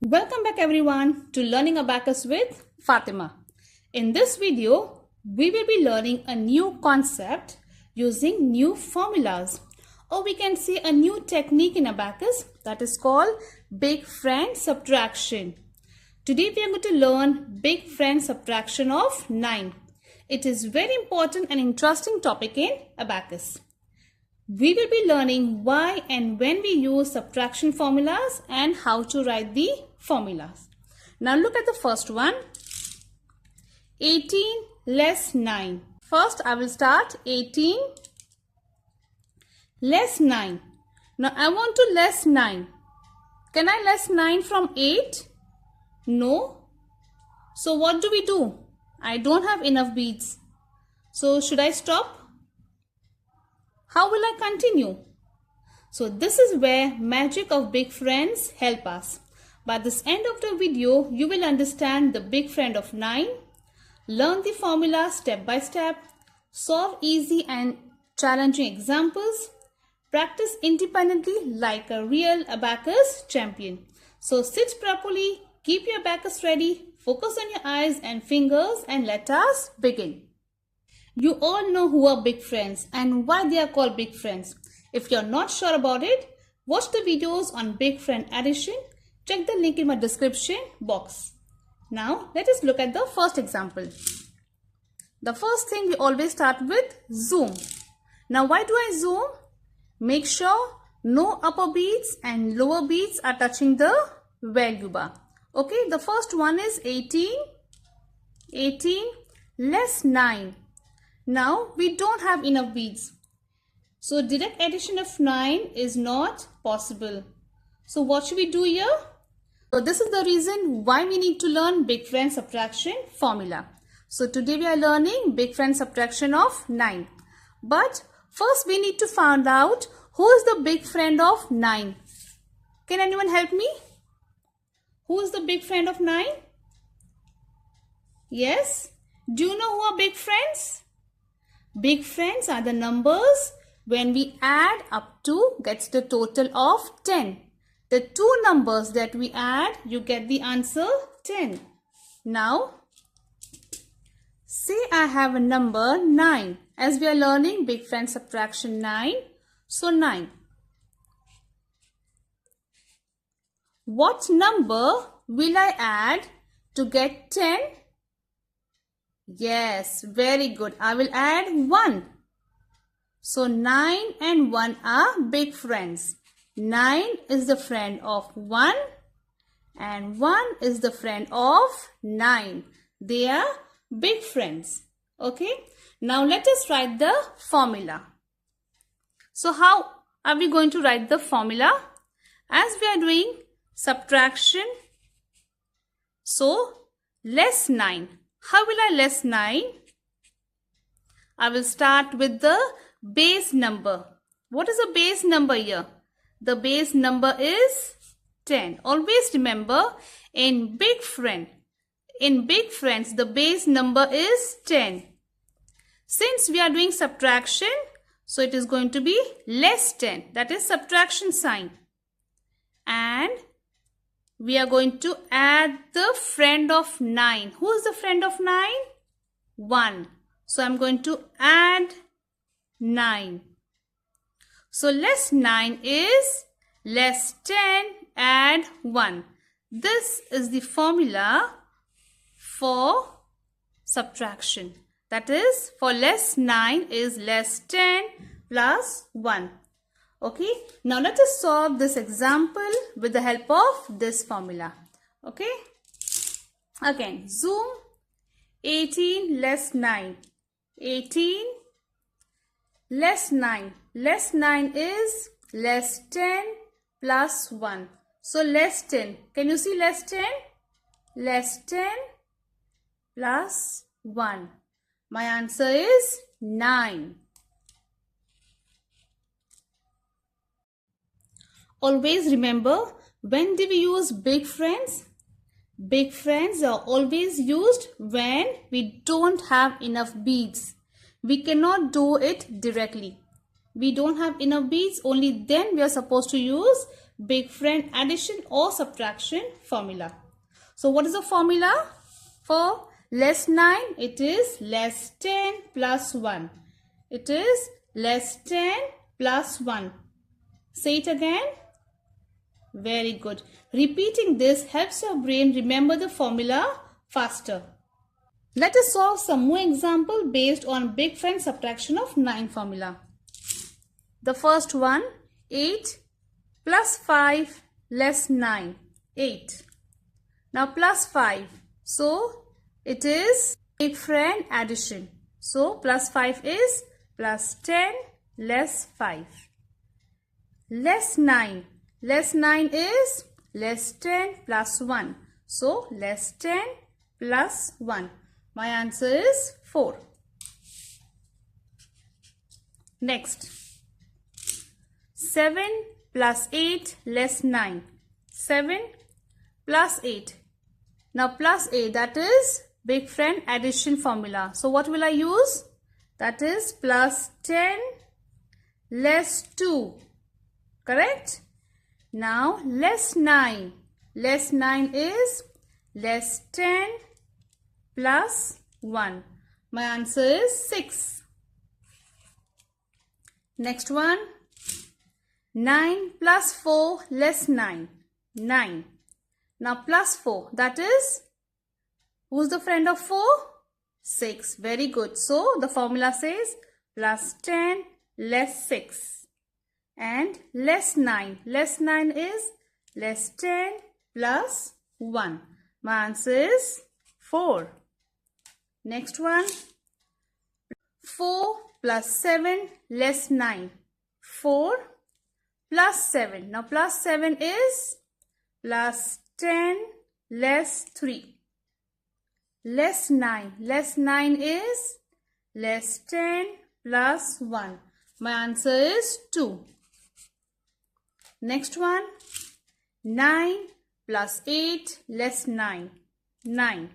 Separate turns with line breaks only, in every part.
Welcome back everyone to Learning Abacus with Fatima. In this video, we will be learning a new concept using new formulas, or we can say a new technique in Abacus that is called big friend subtraction. Today we are going to learn big friend subtraction of 9. It is very important and interesting topic in Abacus. We will be learning why and when we use subtraction formulas and how to write the formulas. Now look at the first one. 18 less 9. First I will start 18 less 9. Now I want to less 9. Can I less 9 from 8? No. So what do? I don't have enough beads. So should I stop? How will I continue? So this is where magic of big friends help us. By this end of the video, you will understand the big friend of 9, learn the formula step by step, solve easy and challenging examples, practice independently like a real Abacus champion. So sit properly, keep your Abacus ready, focus on your eyes and fingers, and let us begin. You all know who are big friends and why they are called big friends. If you are not sure about it, watch the videos on big friend addition. Check the link in my description box. Now let us look at the first example. The first thing we always start with zoom. Now why do I zoom? Make sure no upper beads and lower beads are touching the value bar. Okay, the first one is 18 less 9. Now we don't have enough beads. So direct addition of 9 is not possible. So what should we do here? So this is the reason why we need to learn big friend subtraction formula. So today we are learning big friend subtraction of 9. But first we need to find out who is the big friend of 9. Can anyone help me? Who is the big friend of 9? Yes? Do you know who are big friends? Big friends are the numbers when we add up to gets the total of 10. The two numbers that we add, you get the answer 10. Now, say I have a number 9. As we are learning big friend subtraction 9. So 9. What number will I add to get 10? Yes, very good. I will add 1. So 9 and 1 are big friends. 9 is the friend of 1 and 1 is the friend of 9. They are big friends. Okay. Now let us write the formula. So how are we going to write the formula? As we are doing subtraction, so less 9. How will I less 9? I will start with the base number. What is the base number here? The base number is 10. Always remember in big friends, the base number is 10. Since we are doing subtraction, so it is going to be less 10. That is subtraction sign. And we are going to add the friend of 9. Who is the friend of 9? 1. So I am going to add 9. So less 9 is less 10 add 1. This is the formula for subtraction. That is, for less 9 is less 10 plus 1. Okay, now let us solve this example with the help of this formula. Okay, again zoom 18 less 9. 18 less 9. Less 9 is less 10 plus 1. So less 10. Can you see less 10? Less 10 plus 1. My answer is 9. Always remember, when do we use big friends? Big friends are always used when we don't have enough beads. We cannot do it directly. We don't have enough beads, only then we are supposed to use big friend addition or subtraction formula. So what is the formula for less 9? It is less 10 plus 1. It is less 10 plus 1. Say it again. Very good. Repeating this helps your brain remember the formula faster. Let us solve some more example based on big friend subtraction of 9 formula. The first one, 8 plus 5 less 9. 8. Now plus 5. So it is big friend addition. So plus 5 is plus 10 less 5. Less 9. Less 9 is less 10 plus 1. So less 10 plus 1. My answer is 4. Next. 7 plus 8 less 9. 7 plus 8. Now plus 8, that is big friend addition formula. So what will I use? That is plus 10 less 2. Correct? Now less 9. Less 9 is less 10 plus 1. My answer is 6. Next one. 9 plus 4 less 9. 9. Now plus 4. That is, who's the friend of 4? 6. Very good. So the formula says plus 10 less 6. And less 9. Less 9 is less 10 plus 1. My answer is 4. Next one. 4 plus 7 less 9. 4 plus 7. Now plus 7 is plus 10 less 3. Less 9. Less 9 is less 10 plus 1. My answer is 2. Next one. 9 plus 8 less 9. 9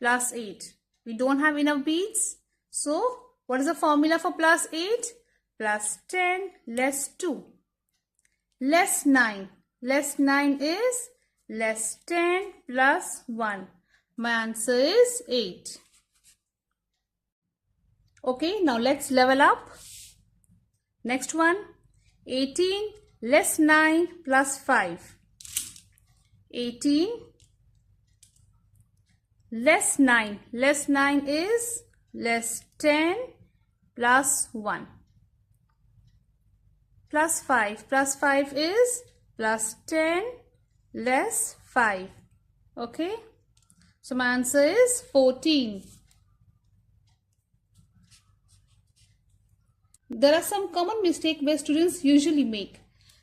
plus 8. We don't have enough beads. So what is the formula for plus 8? Plus 10 less 2. Less 9. Less 9 is less 10 plus 1. My answer is 8. Okay, now let's level up. Next one. 18 less 9 plus 5. 18 less 9. Less 9 is less 10 plus 1. Plus 5. Plus 5 is plus 10 less 5. Okay. So my answer is 14. There are some common mistakes where students usually make.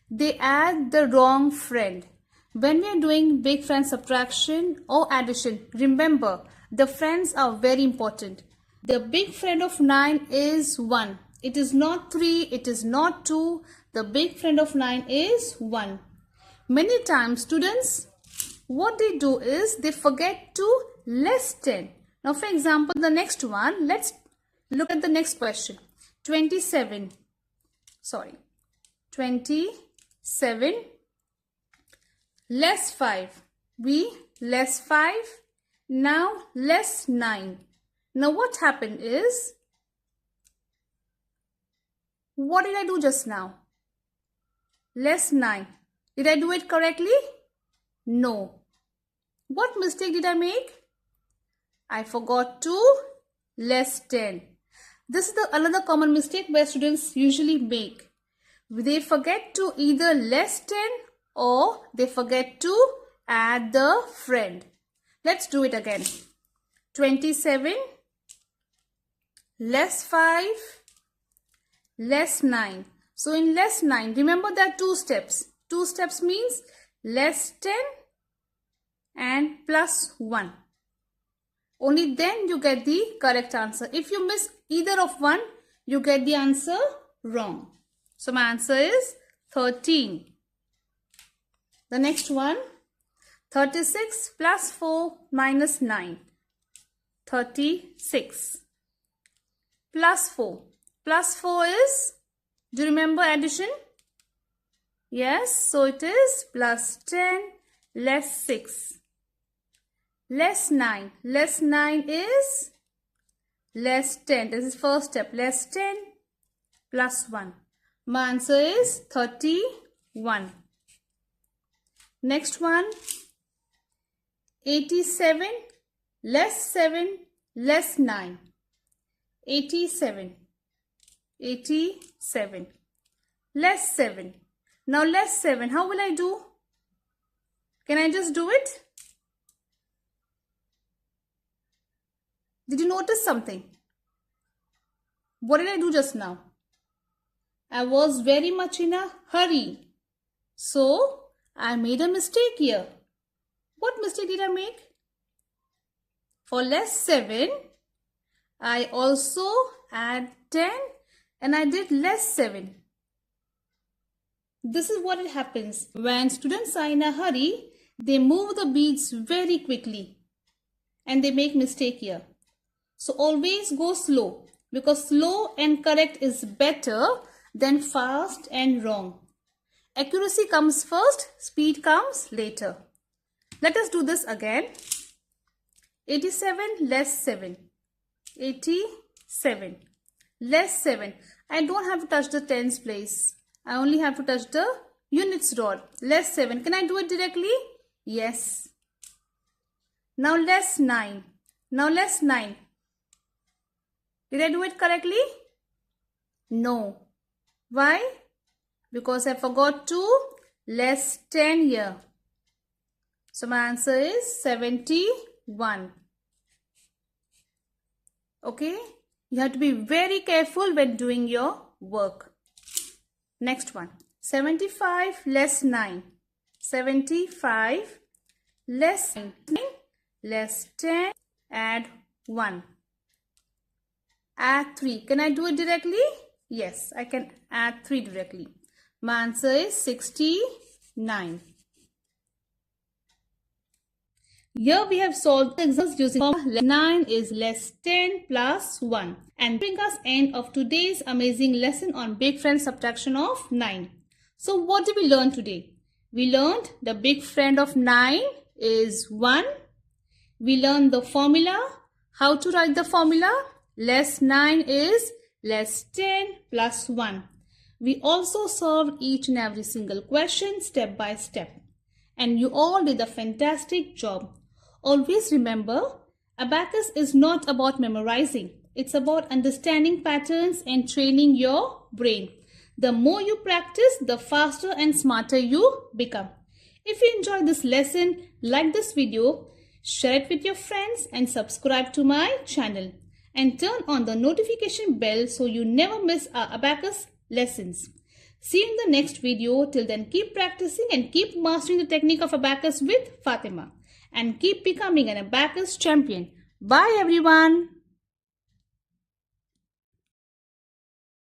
They add the wrong friend. When we are doing big friend subtraction or addition, remember the friends are very important. The big friend of 9 is 1. It is not 3, it is not 2. The big friend of 9 is 1. Many times students, what they do is they forget to less 10. Now for example, the next one, let's look at the next question. 27 less 5. We less 5. Now less 9. Now what happened is, what did I do just now? Less 9. Did I do it correctly? No. What mistake did I make? I forgot to less 10. This is another common mistake where students usually make. They forget to either less 10 or they forget to add the friend. Let's do it again. 27 less 5 less 9. So in less 9, remember there are 2 steps. 2 steps means less 10 and plus 1. Only then you get the correct answer. If you miss either of one, you get the answer wrong. So my answer is 13. The next one, 36 plus 4 minus 9. 36 plus 4. Plus 4 is, do you remember addition? Yes, so it is plus 10 less 6. Less 9. Less 9 is less 10. This is first step. Less 10 plus 1. My answer is 31. Next one. 87 less 7 less 9. 87. 87. Less 7. Now less 7. How will I do? Can I just do it? Did you notice something? What did I do just now? I was very much in a hurry. So, I made a mistake here. What mistake did I make? For less 7, I also add 10 and I did less 7. This is what it happens. When students are in a hurry, they move the beads very quickly and they make mistake here. So always go slow, because slow and correct is better than fast and wrong. Accuracy comes first, speed comes later. Let us do this again. 87 less 7. 87 less 7. I don't have to touch the tens place. I only have to touch the units rod. Less 7. Can I do it directly? Yes. Now less 9. Now less 9. Did I do it correctly? No. Why? Because I forgot to less 10 here. So my answer is 71. Okay? You have to be very careful when doing your work. Next one. 75 less 9. 75 less 9. Less 10. Add 1. Add 3. Can I do it directly? Yes, I can add 3 directly. My answer is 69. Here we have solved the examples using 9 is less 10 plus 1, and bring us end of today's amazing lesson on big friend subtraction of 9. So what did we learn today? We learned the big friend of 9 is 1. We learned the formula, how to write the formula. Less 9 is less 10 plus 1. We also solved each and every single question step by step. And you all did a fantastic job. Always remember, Abacus is not about memorizing. It's about understanding patterns and training your brain. The more you practice, the faster and smarter you become. If you enjoyed this lesson, like this video, share it with your friends and subscribe to my channel. And turn on the notification bell so you never miss our Abacus lessons. See you in the next video. Till then, keep practicing and keep mastering the technique of Abacus with Fatima. And keep becoming an Abacus champion. Bye everyone.